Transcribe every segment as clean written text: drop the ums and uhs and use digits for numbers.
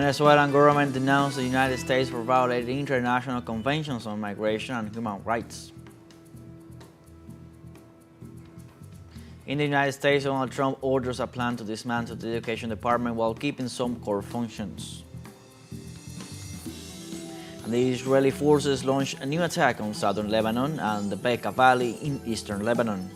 Venezuelan government denounced the United States for violating international conventions on migration and human rights. In the United States, Donald Trump orders a plan to dismantle the education department while keeping some core functions. And the Israeli forces launched a new attack on southern Lebanon and the Bekaa Valley in eastern Lebanon.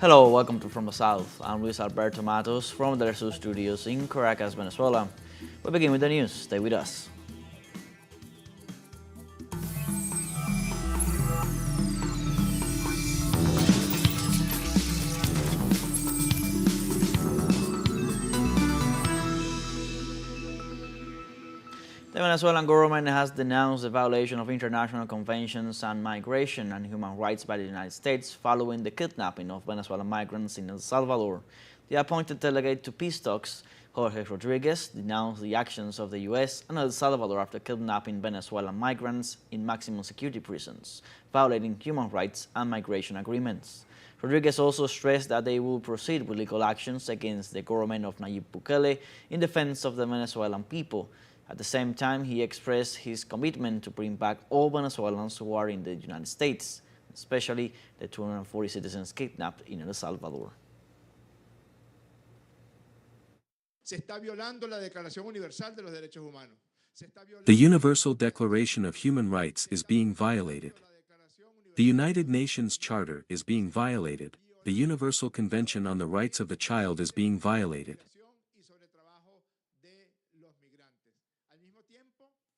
Hello, welcome to From the South. I'm Luis Alberto Matos from the teleSUR studios in Caracas, Venezuela. We begin with the news. Stay with us. The Venezuelan government has denounced the violation of international conventions on migration and human rights by the United States following the kidnapping of Venezuelan migrants in El Salvador. The appointed delegate to peace talks, Jorge Rodriguez, denounced the actions of the U.S. and El Salvador after kidnapping Venezuelan migrants in maximum security prisons, violating human rights and migration agreements. Rodriguez also stressed that they will proceed with legal actions against the government of Nayib Bukele in defense of the Venezuelan people. At the same time, he expressed his commitment to bring back all Venezuelans who are in the United States, especially the 240 citizens kidnapped in El Salvador. The Universal Declaration of Human Rights is being violated. The United Nations Charter is being violated. The Universal Convention on the Rights of the Child is being violated.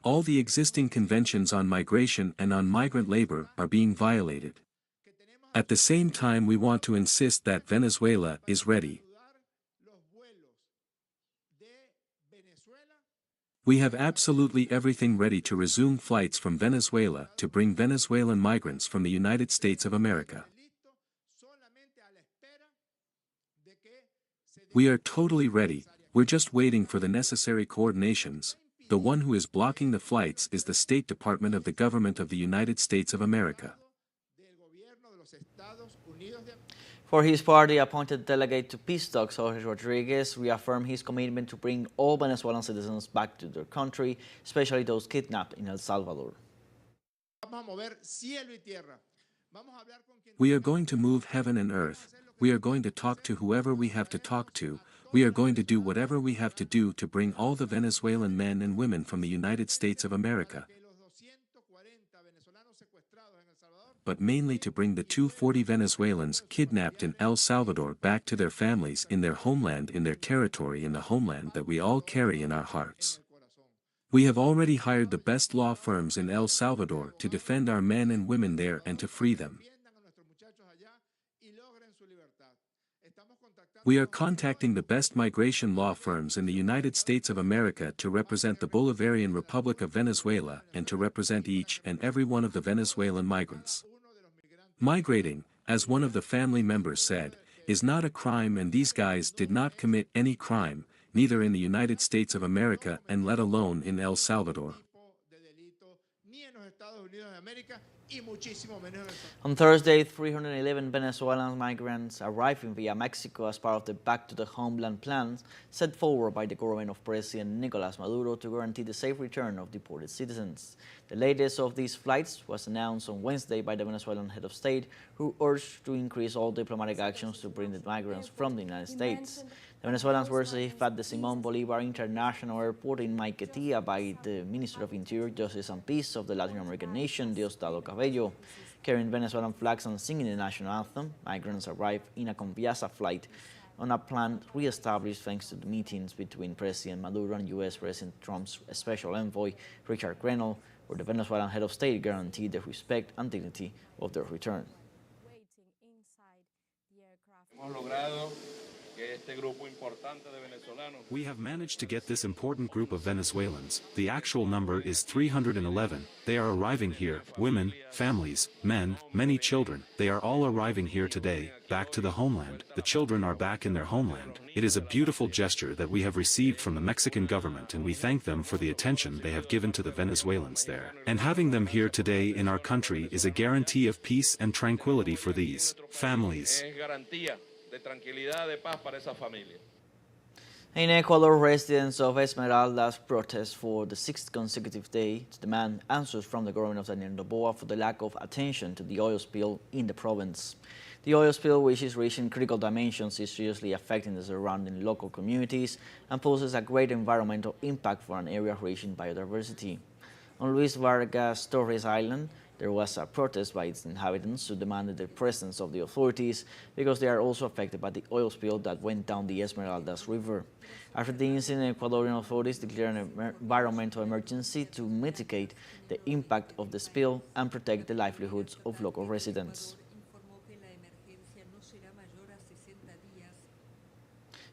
All the existing conventions on migration and on migrant labor are being violated. At the same time, we want to insist that Venezuela is ready. We have absolutely everything ready to resume flights from Venezuela to bring Venezuelan migrants from the United States of America. We are totally ready, we're just waiting for the necessary coordinations. The one who is blocking the flights is the State Department of the Government of the United States of America. For his part, the appointed delegate to peace talks, Jorge Rodriguez, reaffirmed his commitment to bring all Venezuelan citizens back to their country, especially those kidnapped in El Salvador. We are going to move heaven and earth. We are going to talk to whoever we have to talk to. We are going to do whatever we have to do to bring all the Venezuelan men and women from the United States of America, but mainly to bring the 240 Venezuelans kidnapped in El Salvador back to their families in their homeland, in their territory, in the homeland that we all carry in our hearts. We have already hired the best law firms in El Salvador to defend our men and women there and to free them. We are contacting the best migration law firms in the United States of America to represent the Bolivarian Republic of Venezuela and to represent each and every one of the Venezuelan migrants. Migrating, as one of the family members said, is not a crime, and these guys did not commit any crime, neither in the United States of America and let alone in El Salvador. On Thursday, 311 Venezuelan migrants arriving via Mexico as part of the Back to the Homeland plan set forward by the government of President Nicolás Maduro to guarantee the safe return of deported citizens. The latest of these flights was announced on Wednesday by the Venezuelan head of state, who urged to increase all diplomatic actions to bring the migrants from the United States. The Venezuelans were safe at the Simón Bolívar International Airport in Maiquetía by the Minister of Interior, Justice and Peace of the Latin American nation, Diosdado Cabello. Carrying Venezuelan flags and singing the national anthem, migrants arrived in a Conviasa flight on a plan re-established thanks to the meetings between President Maduro and U.S. President Trump's special envoy, Richard Grenell, where the Venezuelan head of state guaranteed the respect and dignity of their return. We have managed to get this important group of Venezuelans. The actual number is 311. They are arriving here, women, families, men, many children. They are all arriving here today, back to the homeland. The children are back in their homeland. It is a beautiful gesture that we have received from the Mexican government, and we thank them for the attention they have given to the Venezuelans there. And having them here today in our country is a guarantee of peace and tranquility for these families. de tranquilidad, de paz para esa familia. In Ecuador, residents of Esmeraldas protest for the sixth consecutive day to demand answers from the government of Daniel Noboa for the lack of attention to the oil spill in the province. The oil spill, which is reaching critical dimensions, is seriously affecting the surrounding local communities and poses a great environmental impact for an area rich in biodiversity. On Luis Vargas Torres Island, there was a protest by its inhabitants who demanded the presence of the authorities because they are also affected by the oil spill that went down the Esmeraldas River. After the incident, Ecuadorian authorities declared an environmental emergency to mitigate the impact of the spill and protect the livelihoods of local residents.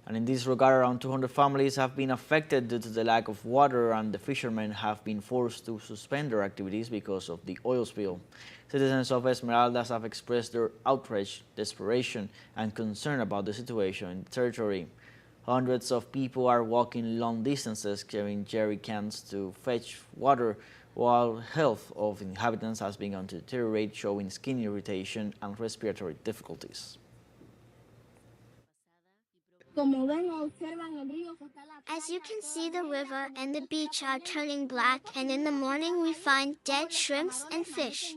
And in this regard, around 200 families have been affected due to the lack of water, and the fishermen have been forced to suspend their activities because of the oil spill. Citizens of Esmeraldas have expressed their outrage, desperation, and concern about the situation in the territory. Hundreds of people are walking long distances carrying jerry cans to fetch water, while health of inhabitants has begun to deteriorate, showing skin irritation and respiratory difficulties. As you can see, the river and the beach are turning black, and in the morning we find dead shrimps and fish.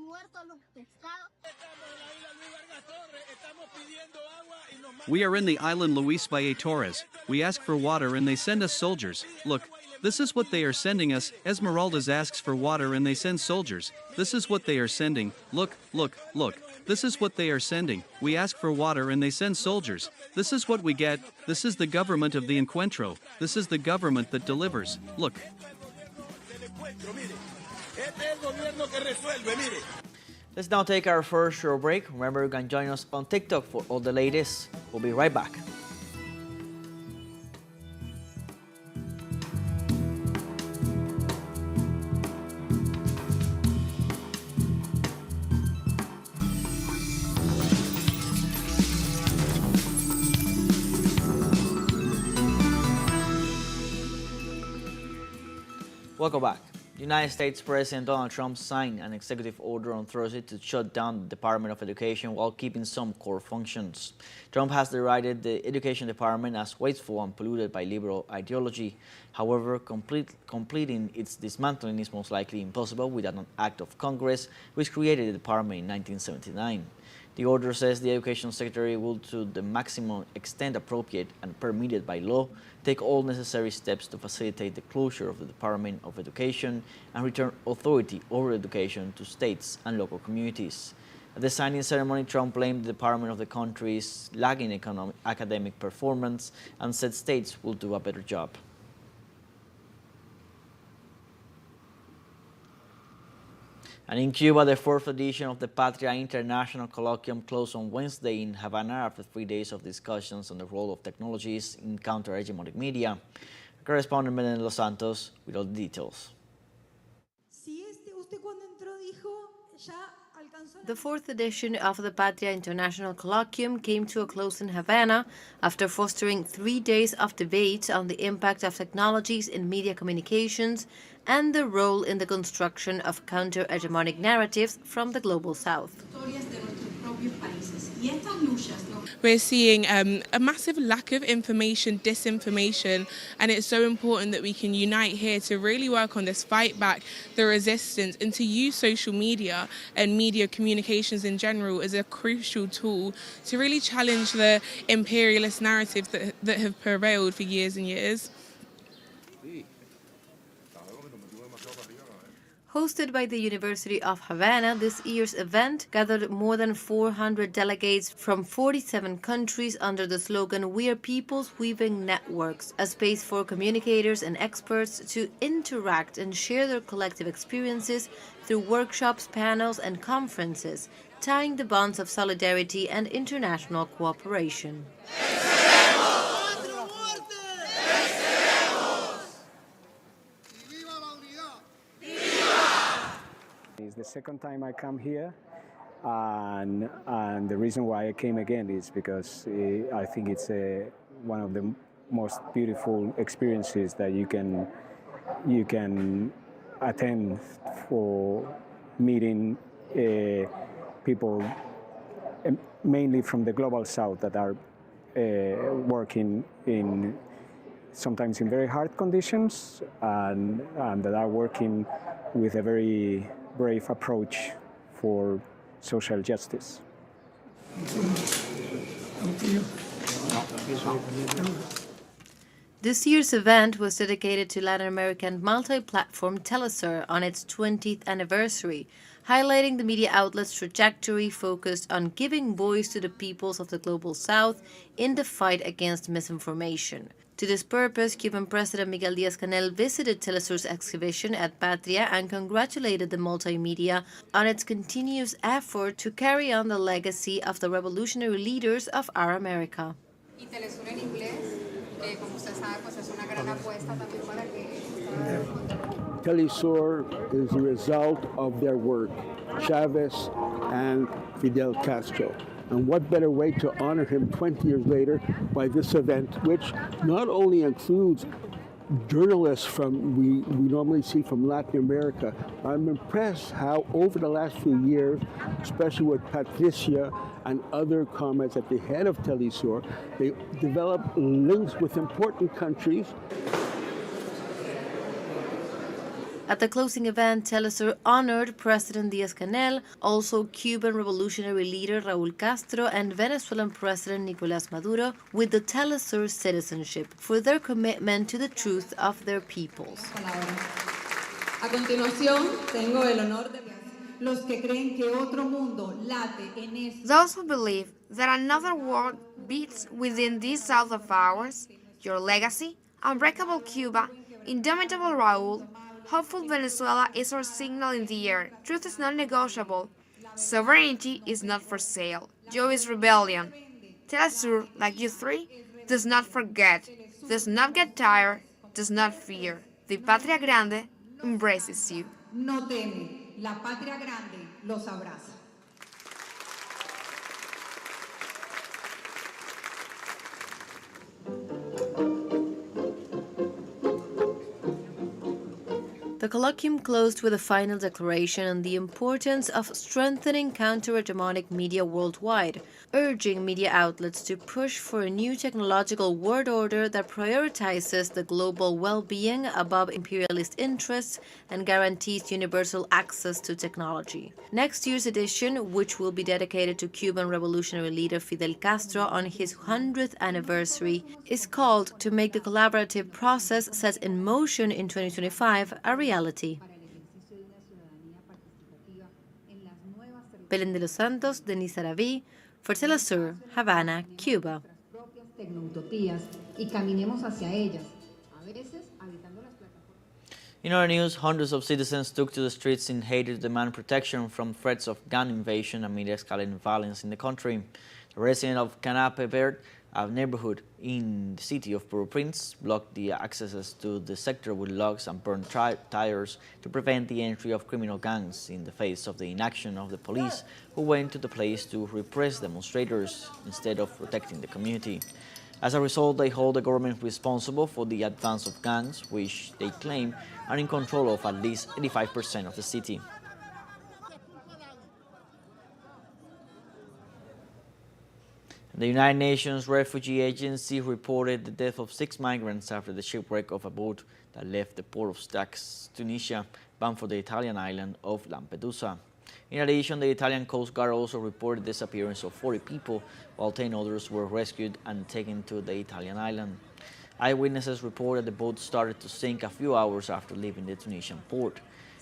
We are in the island Luis Valle Torres. We ask for water and they send us soldiers. Look, this is what they are sending us. Esmeraldas asks for water and they send soldiers. This is what they are sending. Look, look, look. This is what they are sending. We ask for water and they send soldiers. This is what we get. This is the government of the encuentro. This is the government that delivers. Look. Let's now take our first short break. Remember, you can join us on TikTok for all the latest. We'll be right back. Welcome back. The United States President Donald Trump signed an executive order on Thursday to shut down the Department of Education while keeping some core functions. Trump has derided the Education Department as wasteful and polluted by liberal ideology. However, completing its dismantling is most likely impossible without an act of Congress, which created the department in 1979. The order says the Education Secretary will, to the maximum extent appropriate and permitted by law, take all necessary steps to facilitate the closure of the Department of Education and return authority over education to states and local communities. At the signing ceremony, Trump blamed the department of the country's lagging academic performance and said states will do a better job. And in Cuba, the fourth edition of the Patria International Colloquium closed on Wednesday in Havana after 3 days of discussions on the role of technologies in counter-hegemonic media. Correspondent Belén Los Santos with all the details. The fourth edition of the Patria International Colloquium came to a close in Havana after fostering 3 days of debate on the impact of technologies in media communications and the role in the construction of counter-hegemonic narratives from the global south. We're seeing a massive lack of information, disinformation, and it's so important that we can unite here to really work on this fight back, the resistance, and to use social media and media communications in general as a crucial tool to really challenge the imperialist narratives that have prevailed for years and years. Hosted by the University of Havana, this year's event gathered more than 400 delegates from 47 countries under the slogan "We are peoples weaving networks," a space for communicators and experts to interact and share their collective experiences through workshops, panels, and conferences, tying the bonds of solidarity and international cooperation. It's the second time I come here, and the reason why I came again is because I think it's one of the most beautiful experiences that you can attend for meeting people mainly from the global south that are working in sometimes in very hard conditions and that are working with a very brave approach for social justice. This year's event was dedicated to Latin American multi-platform teleSUR on its 20th anniversary, highlighting the media outlet's trajectory focused on giving voice to the peoples of the Global South in the fight against misinformation. To this purpose, Cuban President Miguel Díaz-Canel visited teleSUR's exhibition at Patria and congratulated the multimedia on its continuous effort to carry on the legacy of the revolutionary leaders of our America. teleSUR is the result of their work, Chavez and Fidel Castro. And what better way to honor him 20 years later by this event, which not only includes journalists we normally see from Latin America. I'm impressed how over the last few years, especially with Patricia and other comments at the head of teleSUR, they developed links with important countries. At the closing event, teleSUR honored President Díaz-Canel, also Cuban revolutionary leader Raúl Castro and Venezuelan President Nicolás Maduro with the teleSUR citizenship for their commitment to the truth of their peoples. A continuación, tengo el honor de los que creen que otro mundo late en este. Those who believe that another world beats within this South of ours, your legacy, unbreakable Cuba, indomitable Raúl, hopeful Venezuela is our signal in the air. Truth is not negotiable. Sovereignty is not for sale. Joy is rebellion. teleSUR, like you three, does not forget, does not get tired, does not fear. The Patria Grande embraces you. No teme, la Patria Grande los abraza. The colloquium closed with a final declaration on the importance of strengthening counter-hegemonic media worldwide, urging media outlets to push for a new technological world order that prioritizes the global well-being above imperialist interests and guarantees universal access to technology. Next year's edition, which will be dedicated to Cuban revolutionary leader Fidel Castro on his 100th anniversary, is called "To Make the Collaborative Process Set in Motion in 2025 a Reality." Belén de los Santos, Denise Araví, for teleSUR, Havana, Cuba. In other news, hundreds of citizens took to the streets in Haiti to demand protection from threats of gun invasion amid escalating violence in the country. The resident of Canape Verde, a neighborhood in the city of Port-au-Prince, blocked the accesses to the sector with logs and burned tires to prevent the entry of criminal gangs in the face of the inaction of the police, who went to the place to repress demonstrators instead of protecting the community. As a result, they hold the government responsible for the advance of gangs, which they claim are in control of at least 85% of the city. The United Nations Refugee Agency reported the death of 6 migrants after the shipwreck of a boat that left the port of Stax, Tunisia, bound for the Italian island of Lampedusa. In addition, the Italian Coast Guard also reported the disappearance of 40 people, while 10 others were rescued and taken to the Italian island. Eyewitnesses reported the boat started to sink a few hours after leaving the Tunisian port.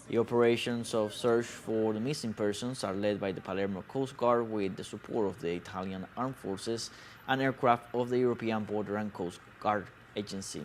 The operations of search for the missing persons are led by the Palermo Coast Guard with the support of the Italian Armed Forces and aircraft of the European Border and Coast Guard Agency.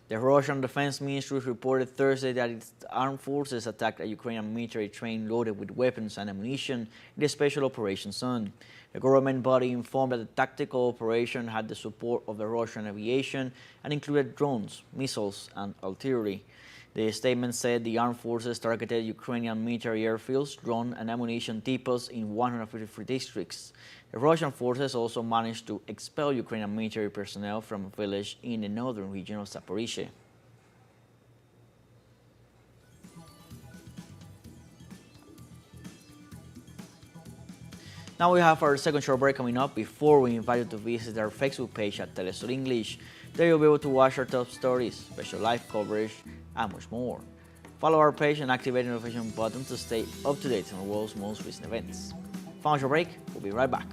The Russian Defense Ministry reported Thursday that its armed forces attacked a Ukrainian military train loaded with weapons and ammunition in the Special Operations Zone. The government body informed that the tactical operation had the support of the Russian aviation and included drones, missiles, and artillery. The statement said the armed forces targeted Ukrainian military airfields, drone and ammunition depots in 153 districts. The Russian forces also managed to expel Ukrainian military personnel from a village in the northern region of Zaporizhzhia. Now we have our second short break coming up. Before we invite you to visit our Facebook page at teleSUR English, there you'll be able to watch our top stories, special live coverage, and much more. Follow our page and activate the notification button to stay up to date on the world's most recent events. Final short break, we'll be right back.